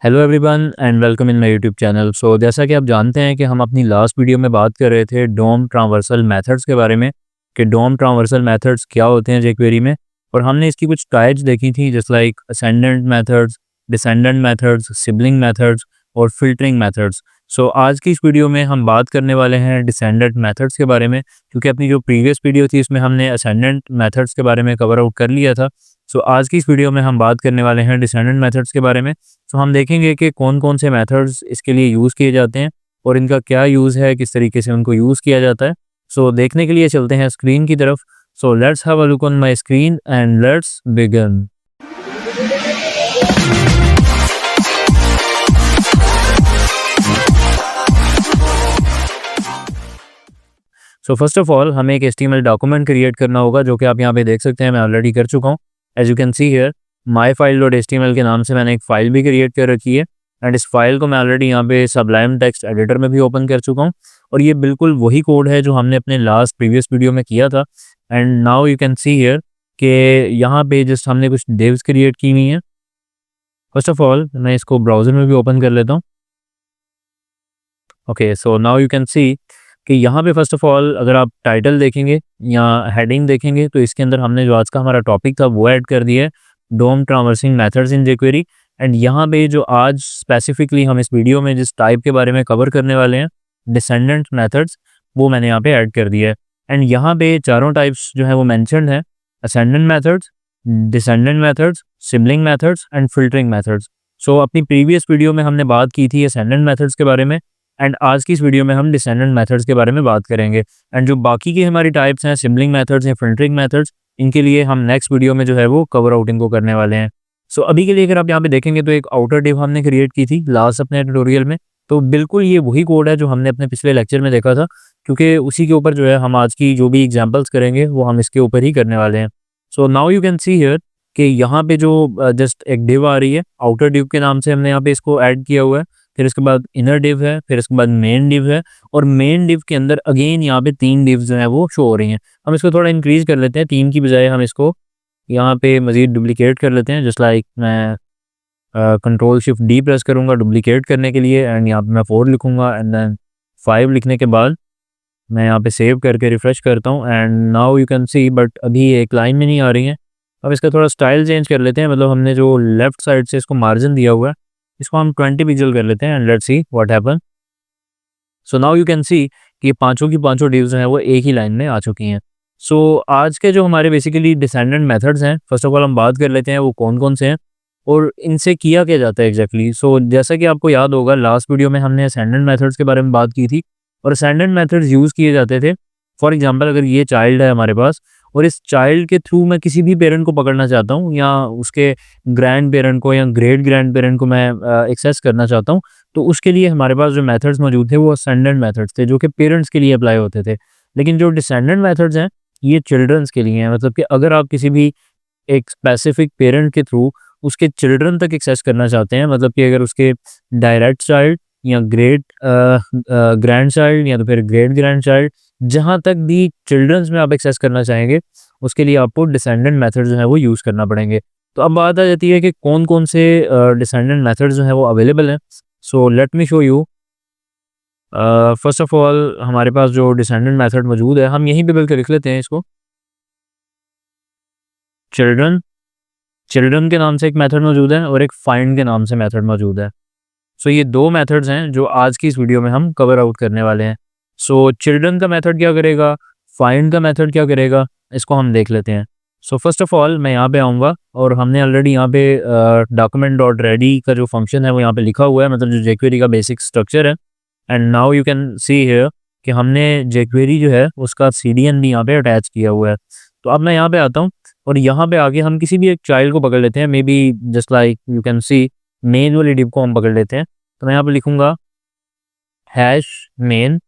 Hello everyone and welcome in my YouTube channel. जैसा कि आप जानते हैं कि हम अपनी लास्ट वीडियो में बात कर रहे थे डोम ट्रांवर्सल मेथड्स के बारे में कि डोम ट्रांवर्सल मेथड्स क्या होते हैं jQuery में। और हमने इसकी कुछ टाइप्स देखी थी just like ascendant methods, descendant methods, sibling methods और फिल्टरिंग मेथड्स। आज की इस वीडियो में हम बात करने वाले हैं डिसेंडेंट मेथड्स के बारे में, क्योंकि अपनी जो प्रीवियस वीडियो थी इसमें हमने असेंडेंट मेथड्स के बारे में कवर आउट कर लिया था। आज की इस वीडियो में हम बात करने वाले हैं डिसेंडेंट मेथड्स के बारे में। हम देखेंगे कि कौन-कौन से मेथड्स इसके लिए यूज़ किए जाते हैं और इनका क्या यूज़ है, किस तरीके से उनको यूज़ किया जाता है। देखने के लिए चलते हैं स्क्रीन की तरफ। Let's have a look on my screen and let's begin. First of all हमें एक एचटीएमएल डॉक्यूमेंट क्रिएट करना होगा, जो कि आप यहाँ पे देख सकते हैं मैं ऑलरेडी कर चुका हूँ। As you can see here myfile.html के नाम से मैंने एक फ़ाइल भी क्रिएट कर रखी है एंड इस फाइल को मैं ऑलरेडी यहाँ पे सबलाइम टेक्स्ट एडिटर में भी ओपन कर चुका हूँ। और ये बिल्कुल वही कोड है जो हमने अपने लास्ट प्रीवियस वीडियो में किया था। And now you can see here कि यहाँ पे जस्ट हमने कुछ डिव्स क्रिएट की हुई हैं। फर्स्ट ऑफ ऑल मैं इसको ब्राउज़र में भी ओपन कर लेता हूँ। Okay, so now you can सी कि यहाँ पे फर्स्ट ऑफ ऑल अगर आप टाइटल देखेंगे या हेडिंग देखेंगे तो इसके अंदर हमने जो आज का हमारा टॉपिक था वो ऐड कर दिया है, डोम ट्रांवर्सिंग मेथड्स इन jQuery। एंड यहाँ पे जो आज स्पेसिफिकली हम इस वीडियो में जिस टाइप के बारे में कवर करने वाले हैं, डिसेंडेंट मेथड्स, वो मैंने यहाँ पे ऐड कर दिया है। एंड यहाँ पे चारों टाइप्स जो है वो मैंशनड है, ascendant methods, descendant methods, sibling methods and filtering methods. अपनी प्रीवियस वीडियो में हमने बात की थी असेंडेंट मेथड्स के बारे में एंड आज की इस वीडियो में हम डिसेंडेंट मेथड्स के बारे में बात करेंगे। एंड जो बाकी की हमारी टाइप्स हैं, सिबलिंग मेथड्स या फिल्टरिंग मेथड्स, इनके लिए हम नेक्स्ट वीडियो में जो है वो कवर आउटिंग को करने वाले हैं। अभी के लिए अगर आप यहाँ पे देखेंगे तो एक आउटर डिव हमने क्रिएट की थी लास्ट अपने ट्यूटोरियल में। तो बिल्कुल ये वही कोड है जो हमने अपने पिछले लेक्चर में देखा था, क्योंकि उसी के ऊपर जो है हम आज की जो भी एग्जाम्पल्स करेंगे वो हम इसके ऊपर ही करने वाले हैं। Now you can see here कि यहाँ पे जो जस्ट एक डिव आ रही है, आउटर डिव के नाम से हमने यहाँ पे इसको ऐड किया हुआ है। फिर इसके बाद इनर डिव है, फिर इसके बाद मेन डिव है और मेन डिव के अंदर अगेन यहाँ पे 3 डिव्स जो है वो शो हो रही हैं। हम इसको थोड़ा इंक्रीज कर लेते हैं, 3 की बजाय हम इसको यहाँ पे मज़ीद डुप्लीकेट कर लेते हैं। जस्ट लाइक मैं कंट्रोल शिफ्ट डी प्रेस करूँगा डुप्लीकेट करने के लिए एंड यहाँ पे मैं 4 लिखूँगा एंड देन 5 लिखने के बाद मैं यहाँ पे सेव करके रिफ़्रेश करता हूँ and now you can C but अभी एक लाइन में नहीं आ रही है। अब इसका थोड़ा स्टाइल चेंज कर लेते हैं, मतलब हमने जो लेफ़्ट साइड से इसको मार्जिन दिया हुआ है इसको हम 20 पिक्सल कर लेते हैं and let's see what happen. Now you can सी कि पांचों की पांचों डिव्स हैं वो एक ही लाइन में आ चुकी हैं। आज के जो हमारे बेसिकली डिसेंडेंट मेथड्स हैं, फर्स्ट ऑफ ऑल हम बात कर लेते हैं वो कौन कौन से हैं और इनसे किया क्या जाता है एग्जैक्टली। जैसा कि आपको याद होगा लास्ट वीडियो में हमने असेंडेंट मेथड्स के बारे में बात की थी और असेंडेंट मेथड्स यूज़ किए जाते थे। फॉर एग्जांपल अगर ये चाइल्ड है हमारे पास और इस चाइल्ड के थ्रू मैं किसी भी पेरेंट को पकड़ना चाहता हूँ या उसके ग्रैंड पेरेंट को या ग्रेट ग्रैंड पेरेंट को मैं एक्सेस करना चाहता हूँ, तो उसके लिए हमारे पास जो मेथड्स मौजूद थे वो असेंडेंट मेथड्स थे जो कि पेरेंट्स के लिए अप्लाई होते थे। लेकिन जो डिसेंडेंट मेथड्स हैं ये चिल्ड्रंस के लिए हैं, मतलब कि अगर आप किसी भी एक स्पेसिफिक पेरेंट के थ्रू उसके चिल्ड्रन तक एक्सेस करना चाहते हैं, मतलब कि अगर उसके डायरेक्ट चाइल्ड या ग्रेट ग्रैंड चाइल्ड या तो फिर ग्रेट ग्रैंड चाइल्ड, जहाँ तक भी चिल्ड्रंस में आप एक्सेस करना चाहेंगे उसके लिए आपको डिसेंडेंट मेथड जो है वो यूज़ करना पड़ेंगे। तो अब बात आ जाती है कि कौन कौन से डिसेंडेंट मेथड जो है वो अवेलेबल हैं। Let me show you. First of all हमारे पास जो डिसेंडेंट मेथड मौजूद है हम यहीं पे बल्कि लिख लेते हैं इसको चिल्ड्रन। चिल्ड्रन के नाम से एक मेथड मौजूद है और एक फाइंड के नाम से मेथड मौजूद है। ये दो मेथड्स हैं जो आज की इस वीडियो में हम कवर आउट करने वाले हैं। चिल्ड्रन का मेथड क्या करेगा, फाइंड का मेथड क्या करेगा, इसको हम देख लेते हैं। फर्स्ट ऑफ ऑल मैं यहाँ पे आऊँगा और हमने ऑलरेडी यहाँ पे डॉक्यूमेंट डॉट रेडी का जो फंक्शन है वो यहाँ पे लिखा हुआ है, मतलब जो jQuery का बेसिक स्ट्रक्चर है। And now you can see here कि हमने jQuery जो है उसका CDN भी यहाँ पे अटैच किया हुआ है। तो अब मैं यहाँ पे आता हूँ और यहाँ पे आके हम किसी भी एक चाइल्ड को पकड़ लेते हैं, may be just like you can C main वाली डिव को हम पकड़ लेते हैं। तो मैं यहाँ पे लिखूँगा हैश मेन,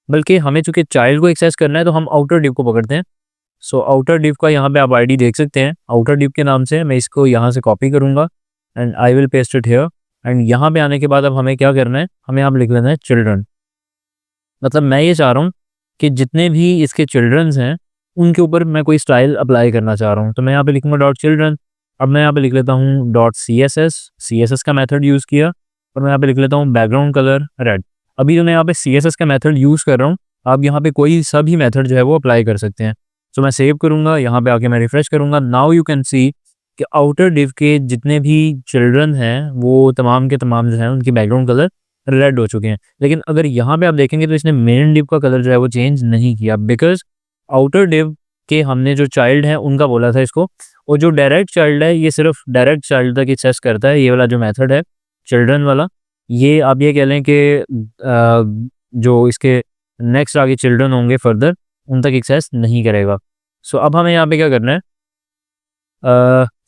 बल्कि हमें चूंकि चाइल्ड को एक्सेस करना है तो हम आउटर डिव को पकड़ते हैं। आउटर डिव का यहाँ पे आप आईडी देख सकते हैं, आउटर डिव के नाम से मैं इसको यहाँ से कॉपी करूँगा and I will paste it here. And यहाँ पे आने के बाद अब हमें क्या करना है, हमें यहाँ पे लिख लेना है चिल्ड्रन। मतलब मैं ये चाह रहा हूँ कि जितने भी इसके चिल्ड्रंस हैं उनके ऊपर मैं कोई स्टाइल अप्लाई करना चाह रहा हूँ। तो मैं यहाँ पे लिखूँगा डॉट चिल्ड्रन अब मैं यहाँ पे लिख लेता हूँ .css का मेथड यूज़ किया और मैं यहाँ पे लिख लेता हूँ बैकग्राउंड कलर रेड। अभी जो मैं यहाँ पे CSS का मेथड यूज़ कर रहा हूँ, आप यहाँ पे कोई सा भी मेथड जो है वो अप्लाई कर सकते हैं। सो मैं सेव करूँगा, यहाँ पे आके मैं रिफ्रेश करूँगा। नाउ यू कैन सी कि आउटर डिव के जितने भी चिल्ड्रन हैं वो तमाम के तमाम जो है उनकी बैकग्राउंड कलर रेड हो चुके हैं। लेकिन अगर यहाँ पे आप देखेंगे तो इसने मेन डिव का कलर जो है वो चेंज नहीं किया, बिकॉज आउटर डिव के हमने जो चाइल्ड है उनका बोला था इसको, और जो डायरेक्ट चाइल्ड है ये सिर्फ डायरेक्ट चाइल्ड तक एक्सेस करता है। ये वाला जो मेथड है चिल्ड्रन वाला, ये आप ये कह लें कि जो इसके नेक्स्ट आगे चिल्ड्रन होंगे फर्दर उन तक एक्सेस नहीं करेगा। सो अब हमें यहाँ पे क्या करना है,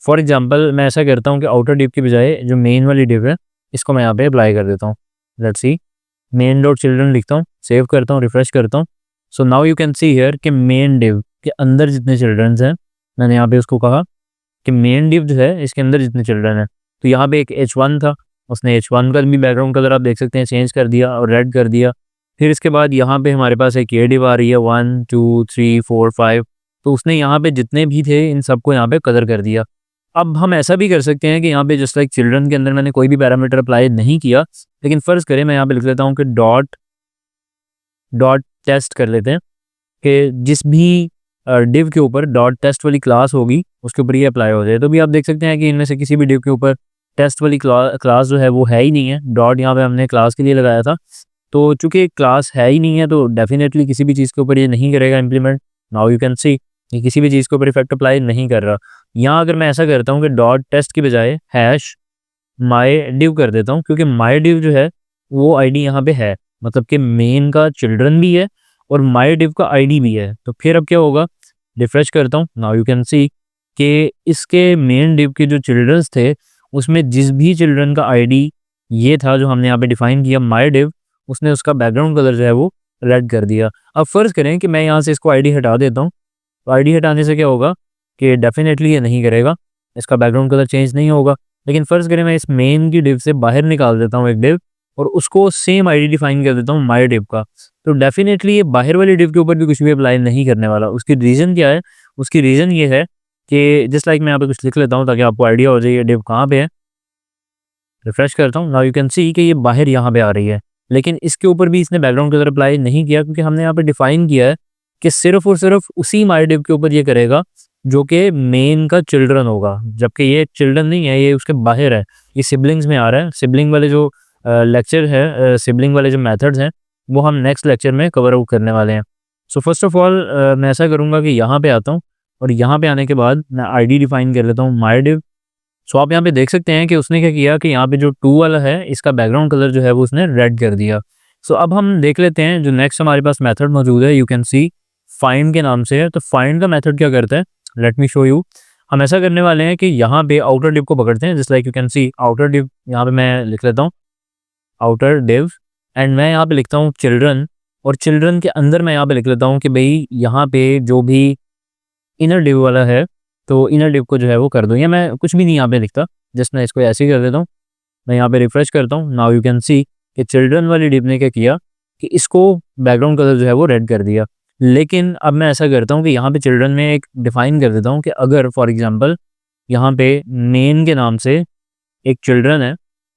फॉर एग्जांपल मैं ऐसा करता हूँ कि आउटर डिव की बजाय जो मेन वाली डिव है इसको मैं यहाँ पे अप्लाई कर देता हूँ। Let's see, main dot children लिखता हूँ, सेव करता हूँ, रिफ्रेश करता हूँ। So now you can see here कि मेन डिव के अंदर जितने चिल्ड्रंस हैं, मैंने यहाँ पे उसको कहा कि मेन डिव जो है इसके अंदर जितने चिल्ड्रन हैं, तो यहाँ पे एक H1 था, उसने H1 का भी बैकग्राउंड कलर आप देख सकते हैं चेंज कर दिया और रेड कर दिया। फिर इसके बाद यहाँ पे हमारे पास एक ये डिव आ रही है 1 2 3 4 5, तो उसने यहाँ पे जितने भी थे इन सबको यहाँ पे कलर कर दिया। अब हम ऐसा भी कर सकते हैं कि यहाँ पे जस्ट लाइक चिल्ड्रन के अंदर मैंने कोई भी पैरामीटर अप्लाई नहीं किया, लेकिन फ़र्ज़ करें मैं यहाँ पे लिख लेता हूँ कि डॉट टेस्ट कर लेते हैं कि जिस भी डिव के ऊपर डॉट टेस्ट वाली क्लास होगी उसके ऊपर ये अप्लाई हो जाए। तो भी आप देख सकते हैं कि इनमें से किसी भी डिव के ऊपर टेस्ट वाली क्लास जो है वो है ही नहीं है। डॉट यहाँ पे हमने क्लास के लिए लगाया था, तो चूंकि क्लास है ही नहीं है तो डेफिनेटली किसी भी चीज़ के ऊपर ये नहीं करेगा इम्प्लीमेंट। नाउ यू कैन सी ये किसी भी चीज़ के ऊपर इफेक्ट अप्लाई नहीं कर रहा। यहाँ अगर मैं ऐसा करता हूँ कि डॉट टेस्ट की बजाय हैश माई डिव कर देता हूँ, क्योंकि माई डिव जो है वो आईडी यहाँ पे है, मतलब कि मेन का चिल्ड्रन भी है और माई डिव का आईडी भी है। तो फिर अब क्या होगा, रिफ्रेश करता हूँ, नाउ यू कैन सी कि इसके मेन डिव के जो चिल्ड्रंस थे उसमें जिस भी चिल्ड्रन का आईडी ये था जो हमने यहाँ पे डिफाइन किया माई डिव, उसने उसका बैकग्राउंड कलर जो है वो रेड कर दिया। अब फ़र्ज़ करें कि मैं यहाँ से इसको आईडी हटा देता हूँ, तो आईडी हटाने से क्या होगा कि डेफिनेटली ये नहीं करेगा, इसका बैकग्राउंड कलर चेंज नहीं होगा। लेकिन फ़र्ज़ करें मैं इस मेन की डिव से बाहर निकाल देता हूँ एक डिव और उसको सेम आईडी डिफाइन कर देता हूँ माई डिव का, तो डेफिनेटली ये बाहर वाली डिव के ऊपर भी कुछ भी अप्लाई नहीं करने वाला। उसकी रीज़न क्या है, उसकी रीज़न ये है कि जस्ट लाइक मैं यहाँ पे कुछ लिख लेता हूँ ताकि आपको आइडिया हो जाए ये डिव कहाँ पे है। रिफ्रेश करता हूँ, नाउ यू कैन सी कि ये बाहर यहाँ पे आ रही है, लेकिन इसके ऊपर भी इसने बैकग्राउंड कलर अप्लाई नहीं किया, क्योंकि हमने यहाँ पे डिफाइन किया है कि सिर्फ और सिर्फ उसी माई डिव के ऊपर ये करेगा जो कि मेन का चिल्ड्रन होगा, जबकि ये चिल्ड्रन नहीं है, ये उसके बाहर है, ये सिबलिंग्स में आ रहा है। सिबलिंग वाले जो लेक्चर है, सिबलिंग वाले जो मेथड्स हैं वो हम नेक्स्ट लेक्चर में कवर आउट करने वाले हैं। सो फर्स्ट ऑफ ऑल मैं ऐसा करूँगा कि यहाँ पे आता हूँ और यहाँ पे आने के बाद मैं आईडी डिफाइन कर लेता हूँ माई डिव। सो आप यहाँ पे देख सकते हैं कि उसने क्या किया कि यहाँ पे जो 2 वाला है इसका बैकग्राउंड कलर जो है वो उसने रेड कर दिया। सो अब हम देख लेते हैं जो नेक्स्ट हमारे पास मेथड मौजूद है, यू कैन सी फाइंड के नाम से है। तो फाइंड का मेथड क्या करता है, लेट मी शो यू। हम ऐसा करने वाले हैं कि यहाँ पे आउटर डिव को पकड़ते हैं, just like you can C outer div, यहाँ पे मैं लिख लेता हूँ आउटर डिव एंड मैं यहाँ पे लिखता हूँ चिल्ड्रन, और चिल्ड्रन के अंदर मैं यहाँ पे लिख लेता हूँ कि भाई यहाँ पे जो भी इनर डिव वाला है तो इनर डिव को जो है वो कर दो, या मैं कुछ भी नहीं यहाँ पे लिखता, जस्ट मैं इसको ऐसे ही कर देता हूँ। मैं यहाँ पे रिफ्रेश करता हूँ, नाउ यू कैन सी कि चिल्ड्रन वाली डिव ने क्या किया कि इसको बैकग्राउंड कलर जो है वो रेड कर दिया। लेकिन अब मैं ऐसा करता हूँ कि यहाँ पे चिल्ड्रन में एक डिफाइन कर देता हूँ कि अगर फॉर एग्जांपल यहाँ पे मेन के नाम से एक चिल्ड्रन है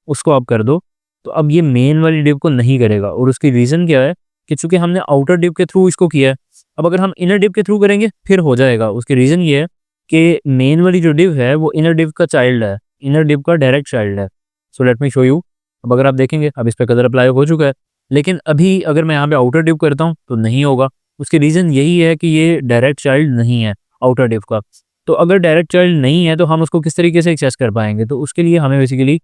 उसको आप कर दो, तो अब ये मेन वाली डिव को नहीं करेगा। और उसकी रीज़न क्या है कि चूंकि हमने आउटर डिव के थ्रू इसको किया है, अब अगर हम इनर डिव के थ्रू करेंगे फिर हो जाएगा। उसकी रीज़न ये है कि मेन वाली जो डिव है वो इनर डिव का चाइल्ड है, इनर डिव का डायरेक्ट चाइल्ड है। So let me show you. अब अगर आप देखेंगे अब इस पर कलर अप्लाई हो चुका है, लेकिन अभी अगर मैं यहाँ पे आउटर डिव करता हूँ तो नहीं होगा। उसकी रीज़न यही है कि ये डायरेक्ट चाइल्ड नहीं है आउटर डिव का। तो अगर डायरेक्ट चाइल्ड नहीं है तो हम उसको किस तरीके से एक्सेस कर पाएंगे, तो उसके लिए हमें बेसिकली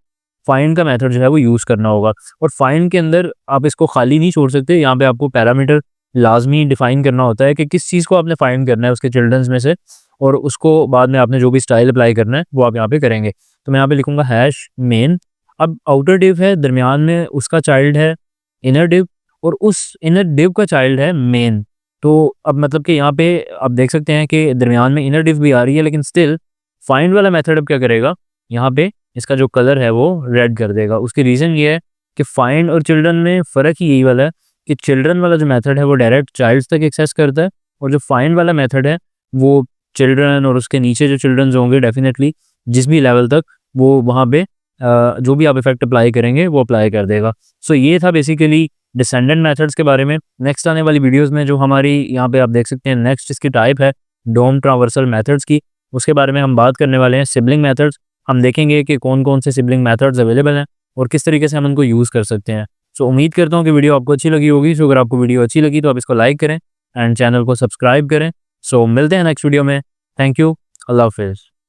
फाइंड का मेथड जो है वो यूज़ करना होगा। और फाइंड के अंदर आप इसको खाली नहीं छोड़ सकते, यहाँ पे आपको पैरामीटर लाजमी डिफाइन करना होता है कि किस चीज़ को आपने फाइंड करना है उसके चिल्ड्रंस में से, और उसको बाद में आपने जो भी स्टाइल अप्लाई करना है वो आप यहाँ पे करेंगे। तो मैं यहाँ पे लिखूंगा हैश मेन। अब आउटर डिव है, दरमियान में उसका चाइल्ड है इनर डिव, और उस इनर डिव का चाइल्ड है मेन। तो अब मतलब कि यहाँ पे आप देख सकते हैं कि दरमियान में इनर डिव भी आ रही है, लेकिन स्टिल फाइंड वाला मेथड अब क्या करेगा, यहाँ पे इसका जो कलर है वो रेड कर देगा। उसकी रीज़न ये है कि फाइंड और चिल्ड्रन में फ़र्क ही यही वाला है कि चिल्ड्रन वाला जो मेथड है वो डायरेक्ट चाइल्ड तक एक्सेस करता है, और जो फाइंड वाला मेथड है वो चिल्ड्रन और उसके नीचे जो चिल्ड्रन होंगे डेफिनेटली जिस भी लेवल तक वो वहाँ पे जो भी आप इफेक्ट अप्लाई करेंगे वो अप्लाई कर देगा। सो ये था बेसिकली डिसेंडेंट मेथड्स के बारे में। नेक्स्ट आने वाली वीडियोस में जो हमारी यहाँ पे आप देख सकते हैं नेक्स्ट इसकी टाइप है डोम ट्रावर्सल मेथड्स की, उसके बारे में हम बात करने वाले हैं। सिबलिंग मेथड्स हम देखेंगे कि कौन कौन से सिबलिंग मेथड्स अवेलेबल हैं और किस तरीके से हम उनको यूज़ कर सकते हैं। सो उम्मीद करता हूँ कि वीडियो आपको अच्छी लगी होगी। सो अगर आपको वीडियो अच्छी लगी तो आप इसको लाइक करें एंड चैनल को सब्सक्राइब करें। सो मिलते हैं नेक्स्ट वीडियो में। Thank you. अल्लाह हाफिज़।